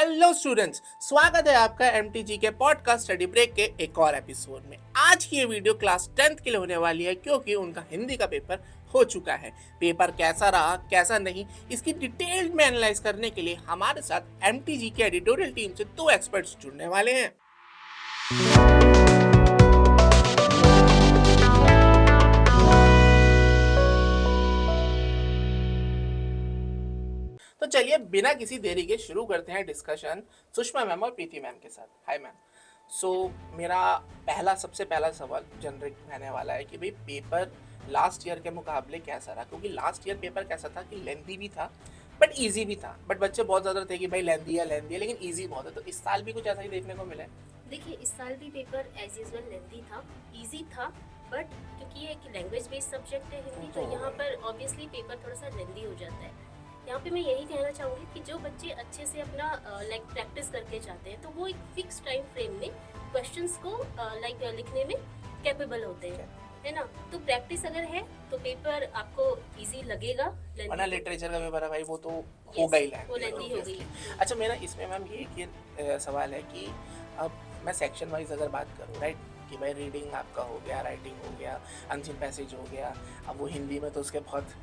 Hello students, स्वागत है आपका एमटीजी के पॉडकास्ट स्टडी ब्रेक के एक और एपिसोड में। आज की ये वीडियो क्लास 10th के लिए होने वाली है क्योंकि उनका हिंदी का पेपर हो चुका है। पेपर कैसा रहा कैसा नहीं इसकी डिटेल्ड में एनालाइज करने के लिए हमारे साथ एमटीजी के एडिटोरियल टीम से दो एक्सपर्ट्स जुड़ने वाले हैं। तो चलिए बिना किसी देरी के शुरू करते हैं डिस्कशन सुषमा मैम और प्रीति मैम के साथ। Hi ma'am. मेरा सबसे पहला सवाल जनरिक रहने वाला है कि भाई पेपर लास्ट ईयर के मुकाबले कैसा रहा, क्योंकि लास्ट ईयर पेपर कैसा था कि लेंथी भी था बट इजी भी था, बट बच्चे बहुत ज़्यादा थे कि भाई लेंथी है लेकिन इजी बहुत है। तो इस साल भी कुछ ऐसा ही देखने को मिला है? देखिए, इस साल भी पेपर एज यूजुअल लेंथी था, इजी था, बट क्योंकि ये एक लैंग्वेज बेस्ड सब्जेक्ट है हिंदी, तो यहाँ पर ऑब्वियसली पेपर थोड़ा सा लेंथी हो जाता है। यहाँ पे मैं यही कहना चाहूँगी कि जो बच्चे अच्छे से अपना प्रैक्टिस करके जाते हैं तो वो एक फिक्स टाइम फ्रेम में क्वेश्चंस को लिखने में कैपेबल होते हैं, है ना। तो प्रैक्टिस अगर है तो पेपर आपको इजी लगेगा। वरना लिटरेचर का पेपर है भाई, वो तो होगा ही लेंथी हो गई। अच्छा, मेरा इसमें मैम ये सवाल है कि अब मैं सेक्शन वाइज अगर बात करूँ, राइट, कि भाई रीडिंग आपका हो गया, राइटिंग हो गया, अनसीन पैसेज हो गया। अब वो हिंदी में तो उसके बहुत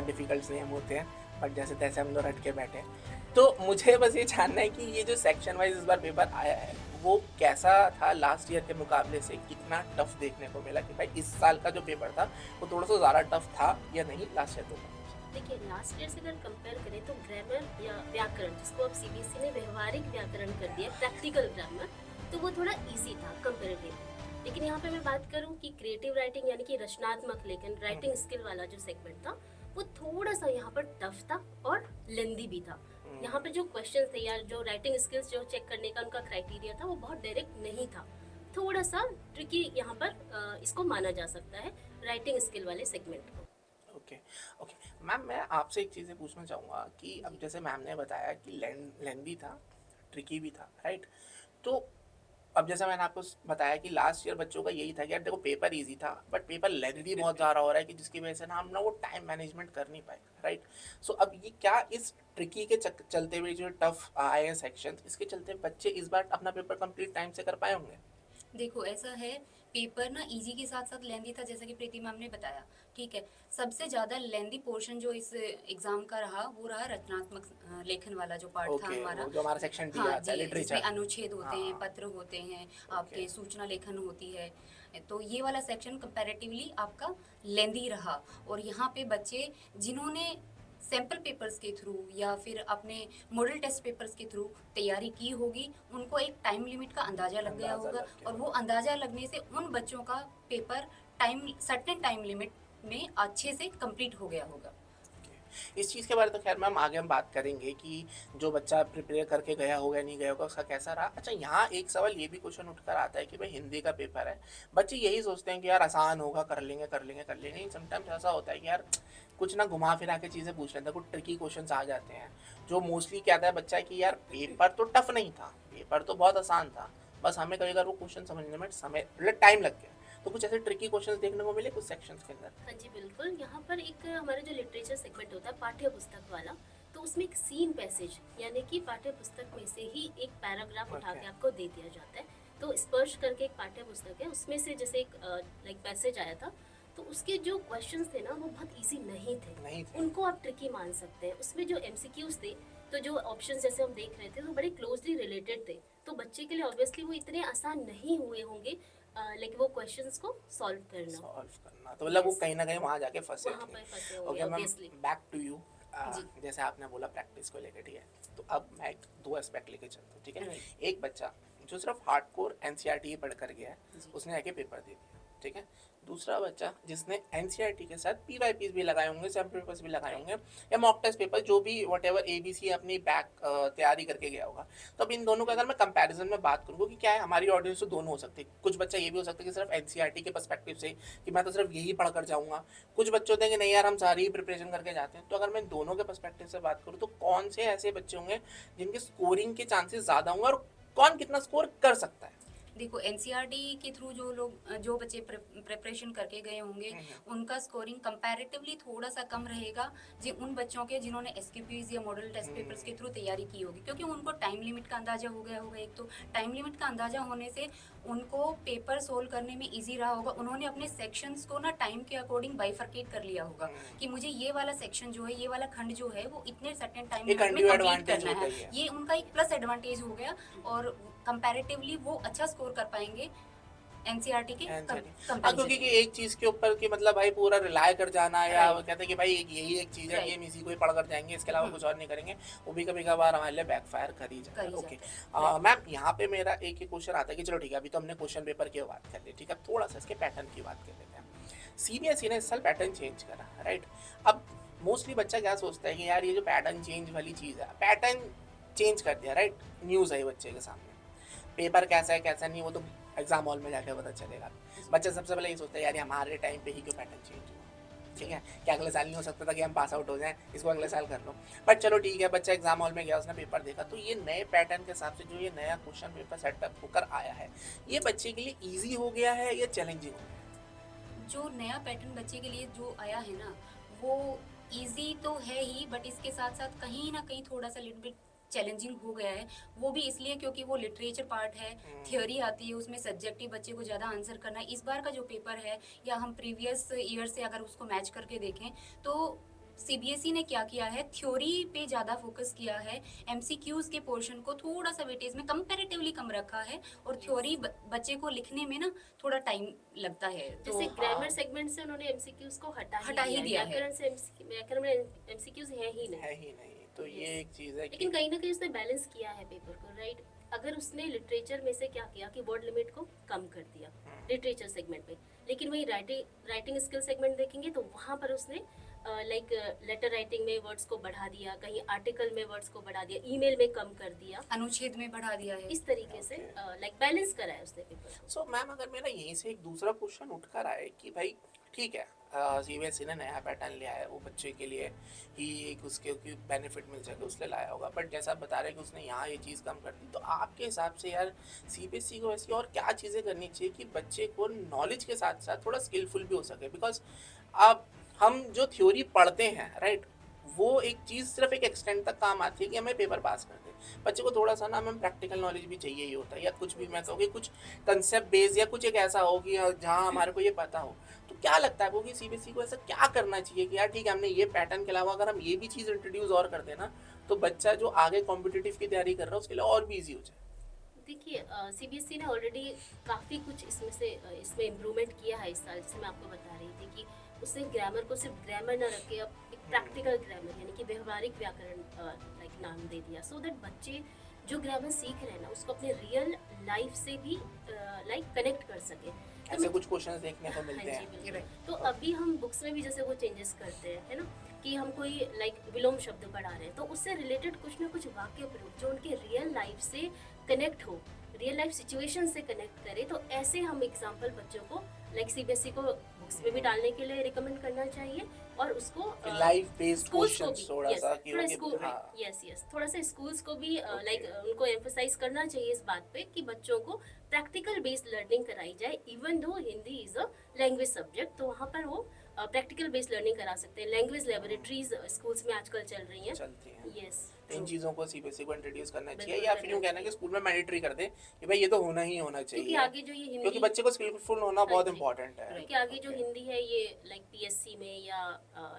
डिफ़िकल्ट नेम होते हैं, बट जैसे तैसे हम लोग रट के बैठे हैं। तो मुझे बस ये जानना है कि ये जो सेक्शन वाइज इस बार पेपर आया है वो कैसा था लास्ट ईयर के मुकाबले से, कितना टफ देखने को मिला कि भाई इस साल का जो पेपर था वो थोड़ा सा ज़्यादा टफ था या नहीं लास्ट ईयर पेपर? देखिए, लास्ट ईयर से अगर कंपेयर करें तो ग्रामर या व्याकरण, जिसको अब सीबीएसई ने व्यवहारिक व्याकरण कर दिया, प्रैक्टिकल ग्रामर, तो वो थोड़ा इजी था कंपेरेटिवली। लेकिन यहाँ पे मैं बात करूँ कि क्रिएटिव राइटिंग यानी कि रचनात्मक लेखन, राइटिंग स्किल वाला जो सेगमेंट था वो थोड़ा सा यहाँ पर टफ था और लेंदी भी था। यहाँ पे जो क्वेश्चन थे या जो राइटिंग स्किल्स जो चेक करने का उनका क्राइटेरिया था वो बहुत डायरेक्ट नहीं था, थोड़ा सा ट्रिकी यहाँ पर इसको माना जा सकता है राइटिंग स्किल वाले सेगमेंट को। ओके मैम, मैं आपसे एक चीज़ पूछना चाहूँगा कि अब जैसे मैम ने बताया कि लेंदी था, ट्रिकी भी था, राइट। तो अब जैसे मैंने आपको बताया कि लास्ट ईयर बच्चों का यही था कि यार देखो पेपर इजी था बट पेपर लेंथी बहुत ज़्यादा हो रहा है कि जिसकी वजह से ना हम ना वो टाइम मैनेजमेंट कर नहीं पाए, राइट। सो अब ये क्या इस ट्रिकी के चलते हुए जो टफ आए हैं सेक्शन, इसके चलते बच्चे इस बार अपना पेपर कंप्लीट टाइम से कर पाए होंगे? देखो, ऐसा है, पेपर ना इजी के साथ साथ लेंदी था, जैसा कि प्रीति मैम ने बताया। ठीक है, सबसे ज़्यादा लेंदी पोर्शन जो इस एग्जाम का रहा वो रहा रचनात्मक लेखन वाला जो पार्ट था हमारा, जो हमारा सेक्शन डी हाँ आता है, लिटरेचर, जिसमें अनुच्छेद होते हैं, पत्र होते हैं, आपके सूचना लेखन होती है। तो ये वाला सेक्शन कंपैरेटिवली आपका लेंदी रहा। और यहाँ पे बच्चे जिन्होंने सैम्पल पेपर्स के थ्रू या फिर अपने मॉडल टेस्ट पेपर्स के थ्रू तैयारी की होगी, उनको एक टाइम लिमिट का अंदाज़ा लग गया होगा, और वो अंदाज़ा लगने से उन बच्चों का पेपर सर्टेन टाइम लिमिट में अच्छे से कंप्लीट हो गया होगा। इस चीज़ के बारे में तो खैर मैम आगे हम बात करेंगे कि जो बच्चा प्रिपेयर करके गया होगा नहीं गया होगा उसका कैसा रहा। अच्छा, यहाँ एक सवाल ये भी क्वेश्चन उठकर आता है कि भाई हिंदी का पेपर है, बच्चे यही सोचते हैं कि यार आसान होगा, कर लेंगे। समटाइम्स ऐसा होता है कि यार कुछ ना घुमा फिरा के चीज़ें पूछ लेते हैं, कुछ ट्रिकी क्वेश्चन आ जाते हैं जो मोस्टली कहता है बच्चा कि यार पेपर तो टफ नहीं था, पेपर तो बहुत आसान था, बस हमें कभी कभी वो क्वेश्चन समझने में टाइम लग गया। तो कुछ ऐसे ट्रिकी क्वेश्चंस देखने को मिले कुछ सेक्शंस के अंदर? हाँ जी बिल्कुल, यहाँ पर एक हमारा जो लिटरेचर सेगमेंट होता है पाठ्य पुस्तक वाला, तो उसमें एक सीन पैसेज यानी कि पाठ्य पुस्तक में से ही एक पैराग्राफ उठा के आपको दे दिया जाता है। तो स्पर्श करके एक पाठ्य पुस्तक है, उसमें से जैसे एक पैसेज आया था, तो उसके जो क्वेश्चंस थे ना वो बहुत इजी नहीं थे, उनको आप ट्रिकी मान सकते हैं। उसमें जो एमसीक्यूज थे, तो जो ऑप्शन जैसे हम देख रहे थे वो बड़े क्लोजली रिलेटेड थे, तो बच्चे के लिए ऑब्वियसली वो इतने आसान नहीं हुए होंगे लेकिन वो क्वेश्चंस को सॉल्व करना। तो मतलब वो कहीं ना कहीं वहाँ जाके फंसे थे। Okay ma'am, back to you. जैसे आपने बोला प्रैक्टिस को लेकर, ठीक है, तो अब मैं दो एस्पेक्ट लेके चलता हूँ, ठीक है। एक बच्चा जो सिर्फ हार्डकोर एनसीईआरटी पढ़ कर गया है, उसने आके पेपर दे दिया, ठीक है। दूसरा बच्चा जिसने एनसीईआरटी के साथ पीवाईपीस भी लगाए होंगे, सैम्पल पेपर्स भी लगाए होंगे, या मॉक टेस्ट पेपर, जो भी व्हाटएवर एबीसी अपनी बैक तैयारी करके गया होगा। तो अब इन दोनों का अगर मैं कंपैरिजन में बात करूँ कि क्या है, हमारी ऑडियंस तो दोनों हो सकती है। कुछ बच्चा ये भी हो सकता है कि सिर्फ एनसीईआरटी के पर्सपेक्टिव से कि मैं तो सिर्फ यही पढ़ कर जाऊँगा, कुछ बच्चे होते हैं कि नहीं यार हम सारी ही प्रिपरेशन करके जाते हैं। तो अगर मैं दोनों के पर्सपेक्टिव से बात करूँ तो कौन से ऐसे बच्चे होंगे जिनके स्कोरिंग के चांसेस ज़्यादा होंगे और कौन कितना स्कोर कर सकता है? देखो एनसीईआरटी के थ्रू जो बच्चे प्रिपरेशन करके गए होंगे उनका स्कोरिंग कंपैरेटिवली थोड़ा सा कम रहेगा उन बच्चों के जिन्होंने एसक्यूपीज या मॉडल टेस्ट पेपर्स के थ्रू तैयारी की होगी, क्योंकि उनको टाइम लिमिट का अंदाजा हो गया होगा। एक तो टाइम लिमिट का अंदाजा होने से उनको पेपर सोल्व करने में इजी रहा होगा। उन्होंने अपने सेक्शंस को ना टाइम के अकॉर्डिंग बाइफरकेट कर लिया होगा कि मुझे ये वाला सेक्शन जो है, ये वाला खंड जो है वो इतने सर्टेन टाइम में कंप्लीट करना है। ये उनका एक प्लस एडवांटेज हो गया और कंपैरेटिवली वो अच्छा स्कोर कर पाएंगे एनसीईआरटी के कंपैरिजन। क्योंकि एक चीज के ऊपर कि मतलब भाई पूरा रिलाय कर जाना या वो कहते हैं कि भाई यही एक चीज है कि हम इसी को ही पढ़ कर जाएंगे, इसके अलावा कुछ और नहीं करेंगे, वो भी कभी कभार हमारे लिए बैकफायर कर ही जाता है। ओके मैम, यहाँ पे मेरा एक ही क्वेश्चन आता है कि चलो ठीक है, अभी तो हमने क्वेश्चन पेपर की बात कर ली, ठीक है, थोड़ा सा इसके पैटर्न की बात कर लेते हैं। सीबीएसई ने इस साल पैटर्न चेंज करा, राइट। अब मोस्टली बच्चा क्या सोचता है कि यार ये जो पैटर्न चेंज वाली चीज़ है, पैटर्न चेंज कर दिया, राइट, न्यूज़ आई बच्चे के सामने, पेपर कैसा है कैसा नहीं वो तो एग्जाम हॉल में जाकर पता चलेगा। बच्चा सबसे पहले ये सोचता है यार हमारे टाइम पे ही क्यों पैटर्न चेंज हुआ, ठीक है, क्या अगले साल नहीं हो सकता था कि हम पास आउट हो जाएं, इसको अगले साल कर लो। बट चलो ठीक है, बच्चा एग्जाम हॉल में गया, उसने पेपर देखा, तो ये नए पैटर्न के हिसाब से जो ये नया क्वेश्चन पेपर सेटअप होकर आया है, ये बच्चे के लिए ईजी हो गया है या चैलेंजिंग हो गया? जो नया पैटर्न बच्चे के लिए जो आया है ना, वो ईजी तो है ही, बट इसके साथ साथ कहीं ना कहीं थोड़ा सा लिटिल बिट चैलेंजिंग हो गया है। वो भी इसलिए क्योंकि वो लिटरेचर पार्ट है, थ्योरी आती है, उसमें सब्जेक्टिव बच्चे को ज़्यादा आंसर करना है। इस बार का जो पेपर है या हम प्रीवियस ईयर से अगर उसको मैच करके देखें तो सीबीएसई ने क्या किया है, थ्योरी पे ज़्यादा फोकस किया है, एमसीक्यूज के पोर्शन को थोड़ा सा वेटेज में कंपैरेटिवली कम रखा है, और थ्योरी बच्चे को लिखने में ना थोड़ा टाइम लगता है। तो जैसे ग्रामर सेगमेंट से उन्होंने एमसीक्यूज को हटा ही दिया है, व्याकरण में एमसीक्यूज है ही नहीं। तो ये एक चीज है, लेकिन कहीं ना कहीं उसने बैलेंस किया है पेपर को, राइट। अगर उसने लिटरेचर में से क्या किया कि वर्ड लिमिट को कम कर दिया लिटरेचर सेगमेंट में, लेकिन वही राइटिंग स्किल सेगमेंट देखेंगे तो वहाँ पर उसने लाइक लेटर राइटिंग में वर्ड्स को बढ़ा दिया, कहीं आर्टिकल में वर्ड्स को बढ़ा दिया, ईमेल में कम कर दिया, अनुच्छेद में बढ़ा दिया है। इस तरीके से लाइक बैलेंस करा है उसने पेपर। सो मैम, अगर मेरा यहीं से एक दूसरा क्वेश्चन उठकर आए कि भाई ठीक है, सीबीएसई ने नया पैटर्न लिया है, वो बच्चे के लिए ही एक उसके बेनिफिट मिल सके उसने लाया होगा, बट जैसा आप बता रहे हैं कि उसने यहाँ ये चीज़ कम कर दी, तो आपके हिसाब से यार सीबीएसई को ऐसी और क्या चीज़ें करनी चाहिए कि बच्चे को नॉलेज के साथ साथ थोड़ा स्किलफुल भी हो सके? बिकॉज अब हम जो थ्योरी पढ़ते हैं, राइट, वो एक चीज़ सिर्फ एक एक्सटेंड तक काम आती है कि हमें पेपर पास कर दे। बच्चे को थोड़ा सा ना हमें प्रैक्टिकल नॉलेज भी चाहिए ही होता है, या कुछ भी मैं कहूँगी कुछ कंसेप्ट बेस या कुछ एक ऐसा हो कि जहाँ हमारे को ये पता हो। तो क्या लगता है आपको कि सीबीएसई को ऐसा क्या करना चाहिए कि यार ठीक है, हमने ये पैटर्न के अलावा अगर हम ये भी चीज़ इंट्रोड्यूस और कर देना तो बच्चा जो आगे कॉम्पिटिटिव की तैयारी कर रहा है उसके लिए और भी ईजी हो जाए? देखिए, सीबीएसई ने ऑलरेडी काफ़ी कुछ इसमें इम्प्रूवमेंट किया है इस साल। जैसे मैं आपको बता रही थी कि उसने ग्रामर को सिर्फ ग्रामर ना रखे, अब एक प्रैक्टिकल ग्रामर यानी कि व्यवहारिक व्याकरण लाइक नाम दे दिया, सो दैट बच्चे जो ग्रामर सीख रहे हैं ना उसको अपने रियल लाइफ से भी लाइक कनेक्ट कर सके। ऐसे कुछ क्वेश्चंस देखने को मिलते हाँ हैं। जी, बिल्कुल। तो अभी हम बुक्स में भी जैसे वो चेंजेस करते हैं, है ना, कि हम कोई लाइक विलोम शब्द पढ़ा रहे हैं तो उससे रिलेटेड कुछ ना कुछ वाक्य प्रयोग जो उनके रियल लाइफ से कनेक्ट हो, रियल लाइफ सिचुएशन से कनेक्ट करे, तो ऐसे हम एग्जाम्पल बच्चों को लाइक सीबीएसई को बुक्स में भी डालने के लिए रिकमेंड करना चाहिए, और उसको लाइफ बेस्ड क्वेश्चंस थोड़ा सा थोड़ा सा स्कूल्स को भी लाइक उनको एम्फसाइज करना चाहिए इस बात पे कि बच्चों को प्रैक्टिकल बेस्ड लर्निंग कराई जाए। Even though Hindi is a language subject, तो वहाँ पर वो प्रैक्टिकल बेस्ड लर्निंग करा सकते हैं। लैंग्वेज लेबोरेटरीज स्कूल्स में आजकल चल रही हैं, चलती हैं। यस। इन चीज़ों को सीबीएसई को इंट्रोड्यूस करना चाहिए, या फिर यूँ कहना है कि स्कूल में मैंडेटरी कर दे कि भाई ये तो होना ही होना चाहिए, क्योंकि आगे जो ये हिंदी, क्योंकि बच्चे को स्किलफुल होना बहुत इंपॉर्टेंट है। क्योंकि आगे जो हिंदी है ये लाइक पीएससी में या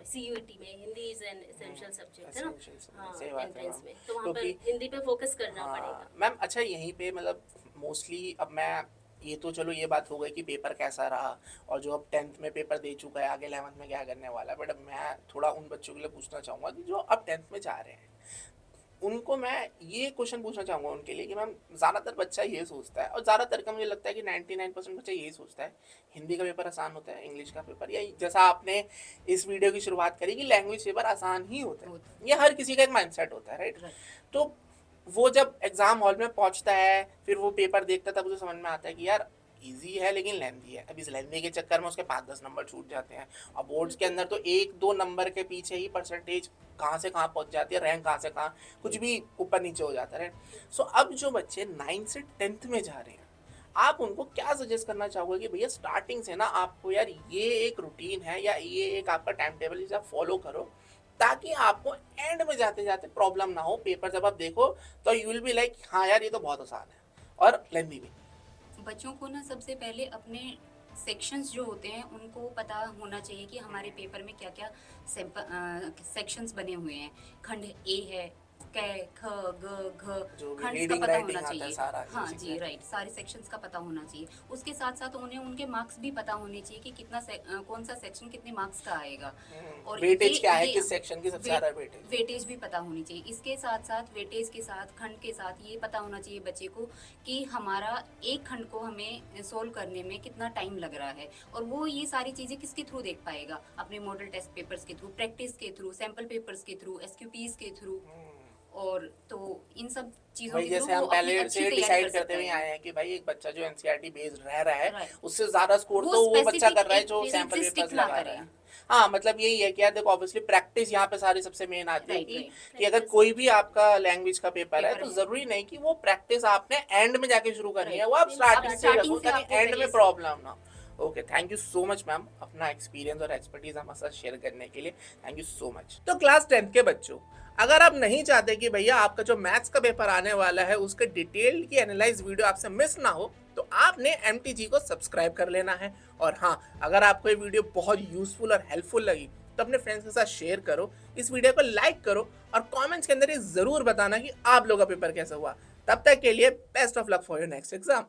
सीयूईटी में Hindi is an essential subject है ना, सही बात है, में, तो वहाँ पर हिंदी पे फोकस करना पड़ेगा। मैम अच्छा, यहीं पे मतलब मोस्टली अब मैं ये तो चलो ये बात हो गई कि पेपर कैसा रहा, और जो अब 10th में पेपर दे चुका है आगे 11th में क्या करने वाला है, बट अब मैं थोड़ा उन बच्चों के लिए पूछना चाहूँगा कि जो अब 10th में जा रहे हैं उनको मैं ये क्वेश्चन पूछना चाहूँगा उनके लिए कि मैम ज़्यादातर बच्चा ये सोचता है, और ज़्यादातर का मुझे लगता है कि 99% बच्चा यही सोचता है हिंदी का पेपर आसान होता है, इंग्लिश का पेपर, या जैसा आपने इस वीडियो की शुरुआत करी कि लैंग्वेज पेपर आसान ही होता है, ये हर किसी का एक माइंडसेट होता है, राइट। तो वो जब एग्ज़ाम हॉल में पहुंचता है फिर वो पेपर देखता है तब उसे समझ में आता है कि यार इजी है लेकिन लेंथी है। अब इस लेंथी के चक्कर में उसके 5-10 नंबर छूट जाते हैं, और बोर्ड्स के अंदर तो 1-2 नंबर के पीछे ही परसेंटेज कहाँ से कहाँ पहुँच जाती है, रैंक कहाँ से कहाँ कुछ भी ऊपर नीचे हो जाता है। सो अब जो बच्चे 9 से 10th में जा रहे हैं, आप उनको क्या सजेस्ट करना चाहोगे कि भैया स्टार्टिंग से ना आपको यार ये एक रूटीन है या ये एक आपका टाइम टेबल जिसे आप फॉलो करो, ताकि आपको एंड में जाते जाते प्रॉब्लम ना हो, पेपर जब आप देखो तो यू विल बी लाइक हाँ यार ये तो बहुत आसान है और लेंथी भी। बच्चों को ना सबसे पहले अपने सेक्शंस जो होते हैं उनको पता होना चाहिए कि हमारे पेपर में क्या क्या सेक्शंस बने हुए हैं। खंड ए है, क ख ग घ, जो भी खंड का रीडिंग पता राइटिंग होना आता है चाहिए। सारा हाँ basic जी है। राइट, सारे सेक्शंस का पता होना चाहिए। उसके साथ साथ उन्हें उनके मार्क्स भी पता होने चाहिए कि कितना कौन सा सेक्शन कितने मार्क्स का आएगा। और वेटेज क्या है, ये किस सेक्शन की सबसे ज्यादा वेटेज। वेटेज भी पता होनी चाहिए। इसके साथ साथ वेटेज के साथ खंड के साथ ये पता होना चाहिए बच्चे को कि हमारा एक खंड को हमें सोल्व करने में कितना टाइम लग रहा है। और वो ये सारी चीज़ें किसके थ्रू देख पाएगा, अपने मॉडल टेस्ट पेपर्स के थ्रू, प्रैक्टिस के थ्रू, सैम्पल पेपर्स के थ्रू, SQPs के थ्रू। और तो इन सब चीजों भाई के थ्रू जैसे हम वो अपनी पहले अच्छी से तैयारी डिसाइड कर करते सकता हुए है। आए हैं कि भाई एक बच्चा जो एनसीईआरटी बेस्ड रह रहा है Right. उससे ज्यादा स्कोर वो तो वो बच्चा specific कर रहा है एक जो चीज सैंपल से पेपर्स stick ना लगा करे। रहा है। हाँ मतलब यही है कि यार देखो ऑब्वियसली प्रैक्टिस यहाँ पे सारी सबसे मेन आती है Right, कि, right. कि अगर कोई भी आपका लैंग्वेज का पेपर है पेपर तो है। जरूरी नहीं कि वो प्रैक्टिस आपने एंड में जाके शुरू करनी है, Right. वो आप स्टार्टिंग से starting रखो से ताकि आपको एंड पहले में से- प्रॉब्लम ना हो। Okay, thank you so much ma'am अपना एक्सपीरियंस और एक्सपर्टीज हमारे साथ शेयर करने के लिए, थैंक यू सो मच। तो क्लास 10 के बच्चों, अगर आप नहीं चाहते कि भैया आपका जो मैथ्स का पेपर आने वाला है उसके डिटेल्ड की एनालाइज वीडियो आपसे मिस ना हो, तो आपने MTG को सब्सक्राइब कर लेना है। और हाँ, अगर आपको ये वीडियो बहुत यूजफुल और हेल्पफुल लगी तो अपने फ्रेंड्स के साथ शेयर करो, इस वीडियो को लाइक करो और कमेंट्स के अंदर ये जरूर बताना कि आप लोगों का पेपर कैसा हुआ। तब तक के लिए best of luck for your next exam.